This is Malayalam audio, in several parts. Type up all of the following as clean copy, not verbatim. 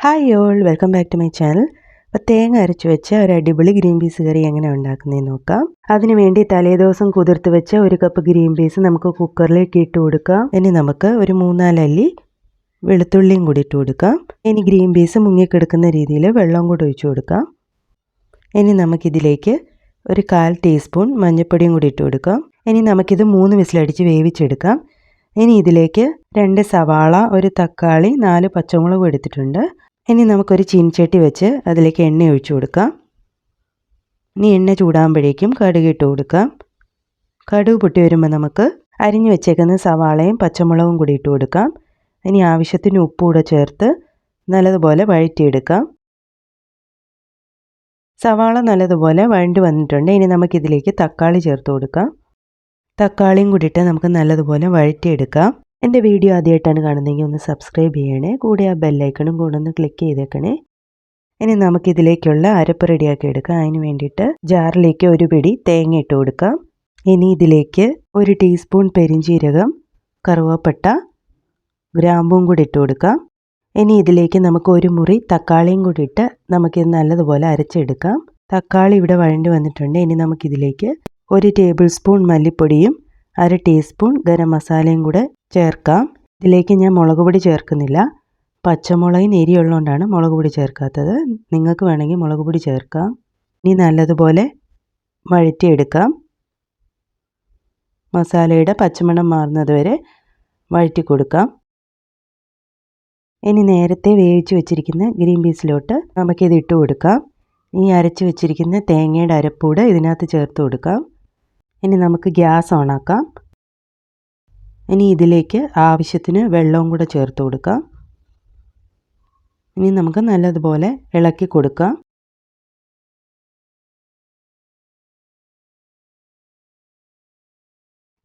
Hi all, welcome back to my channel. അപ്പോൾ തേങ്ങ അരച്ച് വെച്ച ഒരു അടിപൊളി ഗ്രീൻ പീസ് കറി എങ്ങനെ ഉണ്ടാക്കുന്നതെന്ന് നോക്കാം. അതിന് വേണ്ടി തലേദിവസം കുതിർത്ത് വെച്ച 1 കപ്പ് ഗ്രീൻ പീസ് നമുക്ക് കുക്കറിലേക്ക് ഇട്ട് കൊടുക്കാം. ഇനി നമുക്ക് ഒരു 3-4 അല്ലി വെളുത്തുള്ളിയും കൂടി ഇട്ട് കൊടുക്കാം. ഇനി ഗ്രീൻ പീസ് മുങ്ങിക്കിടക്കുന്ന രീതിയിൽ വെള്ളം കൂടി ഒഴിച്ചു കൊടുക്കാം. ഇനി നമുക്കിതിലേക്ക് ഒരു 1/4 ടീസ്പൂൺ മഞ്ഞൾപ്പൊടിയും കൂടി ഇട്ട് കൊടുക്കാം. ഇനി നമുക്കിത് 3 വിസിലടിച്ച് വേവിച്ചെടുക്കാം. ഇനി ഇതിലേക്ക് 2 സവാള, ഒരു തക്കാളി, 4 പച്ചമുളകും എടുത്തിട്ടുണ്ട്. ഇനി നമുക്കൊരു ചീനച്ചട്ടി വെച്ച് അതിലേക്ക് എണ്ണ ഒഴിച്ചു കൊടുക്കാം. ഇനി എണ്ണ ചൂടാകുമ്പോഴേക്കും കടുക് ഇട്ട് കൊടുക്കാം. കടുക് പൊട്ടി വരുമ്പോൾ നമുക്ക് അരിഞ്ഞു വെച്ചേക്കുന്ന സവാളയും പച്ചമുളകും കൂടി ഇട്ട് കൊടുക്കാം. ഇനി ആവശ്യത്തിന് ഉപ്പ് കൂടെ ചേർത്ത് നല്ലതുപോലെ വഴറ്റിയെടുക്കാം. സവാള നല്ലതുപോലെ വഴണ്ടി വന്നിട്ടുണ്ട്. ഇനി നമുക്കിതിലേക്ക് തക്കാളി ചേർത്ത് കൊടുക്കാം. തക്കാളിയും കൂടിയിട്ട് നമുക്ക് നല്ലതുപോലെ വഴറ്റിയെടുക്കാം. എൻ്റെ വീഡിയോ ആദ്യമായിട്ടാണ് കാണുന്നതെങ്കിൽ ഒന്ന് സബ്സ്ക്രൈബ് ചെയ്യണേ. കൂടെ ആ ബെല്ലൈക്കണും കൂടെ ഒന്ന് ക്ലിക്ക് ചെയ്തേക്കണേ. ഇനി നമുക്കിതിലേക്കുള്ള അരപ്പ് റെഡിയാക്കി എടുക്കാം. അതിന് വേണ്ടിയിട്ട് ജാറിലേക്ക് ഒരു പിടി തേങ്ങ ഇട്ട് കൊടുക്കാം. ഇനി ഇതിലേക്ക് 1 ടീസ്പൂൺ പെരിഞ്ചീരകം, കറുവപ്പട്ട, ഗ്രാമ്പും കൂടി ഇട്ട് കൊടുക്കാം. ഇനി ഇതിലേക്ക് നമുക്ക് ഒരു മുറി തക്കാളിയും കൂടി ഇട്ട് നമുക്കിത് നല്ലതുപോലെ അരച്ചെടുക്കാം. തക്കാളി ഇവിടെ വഴണ്ടി വന്നിട്ടുണ്ട്. ഇനി നമുക്കിതിലേക്ക് 1 ടേബിൾ സ്പൂൺ മല്ലിപ്പൊടിയും 1/2 ടീസ്പൂൺ ഗരം മസാലയും കൂടെ ചേർക്കാം. ഇതിലേക്ക് ഞാൻ മുളക് പൊടി ചേർക്കുന്നില്ല. പച്ചമുളകിന് എരിയുള്ളതുകൊണ്ടാണ് മുളക് പൊടി ചേർക്കാത്തത്. നിങ്ങൾക്ക് വേണമെങ്കിൽ മുളക് പൊടി ചേർക്കാം. ഇനി നല്ലതുപോലെ വഴറ്റിയെടുക്കാം. മസാലയുടെ പച്ചമണം മാറുന്നത് വരെ വഴറ്റി കൊടുക്കാം. ഇനി നേരത്തെ വേവിച്ച് വെച്ചിരിക്കുന്ന ഗ്രീൻ പീസിലോട്ട് നമുക്കിത് ഇട്ട് കൊടുക്കാം. ഈ അരച്ച് വെച്ചിരിക്കുന്ന തേങ്ങയുടെ അരപ്പൂടെ ഇതിനകത്ത് ചേർത്ത് കൊടുക്കാം. ഇനി നമുക്ക് ഗ്യാസ് ഓണാക്കാം. ഇനി ഇതിലേക്ക് ആവശ്യത്തിന് വെള്ളവും കൂടെ ചേർത്ത് കൊടുക്കാം. ഇനി നമുക്ക് നല്ലതുപോലെ ഇളക്കി കൊടുക്കാം.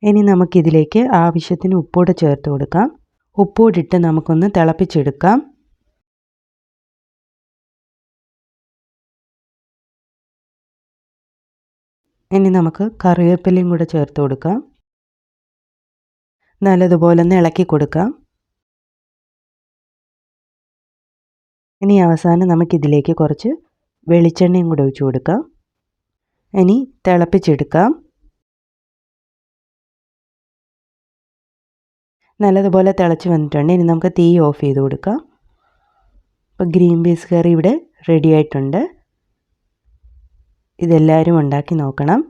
ഇനി നമുക്കിതിലേക്ക് ആവശ്യത്തിന് ഉപ്പൂടെ ചേർത്ത് കൊടുക്കാം. ഉപ്പൂടിട്ട് നമുക്കൊന്ന് തിളപ്പിച്ചെടുക്കാം. ഇനി നമുക്ക് കറിവേപ്പിലയും കൂടെ ചേർത്ത് കൊടുക്കാം. നല്ലതുപോലെ ഒന്ന് ഇളക്കി കൊടുക്കാം. ഇനി അവസാനം നമുക്കിതിലേക്ക് കുറച്ച് വെളിച്ചെണ്ണയും കൂടെ ഒഴിച്ചു കൊടുക്കാം. ഇനി തിളപ്പിച്ചെടുക്കാം. നല്ലതുപോലെ തിളച്ച് വന്നിട്ടുണ്ട്. ഇനി നമുക്ക് തീ ഓഫ് ചെയ്ത് കൊടുക്കാം. അപ്പോൾ ഗ്രീൻ പീസ് കറി ഇവിടെ റെഡി ആയിട്ടുണ്ട്. ഇതെല്ലാവരും ഉണ്ടാക്കി നോക്കണം.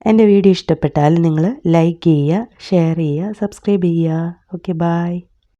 എൻ്റെ വീഡിയോ ഇഷ്ടപ്പെട്ടാൽ നിങ്ങൾ ലൈക്ക് ചെയ്യുക, ഷെയർ ചെയ്യുക, സബ്സ്ക്രൈബ് ചെയ്യുക. Okay, by.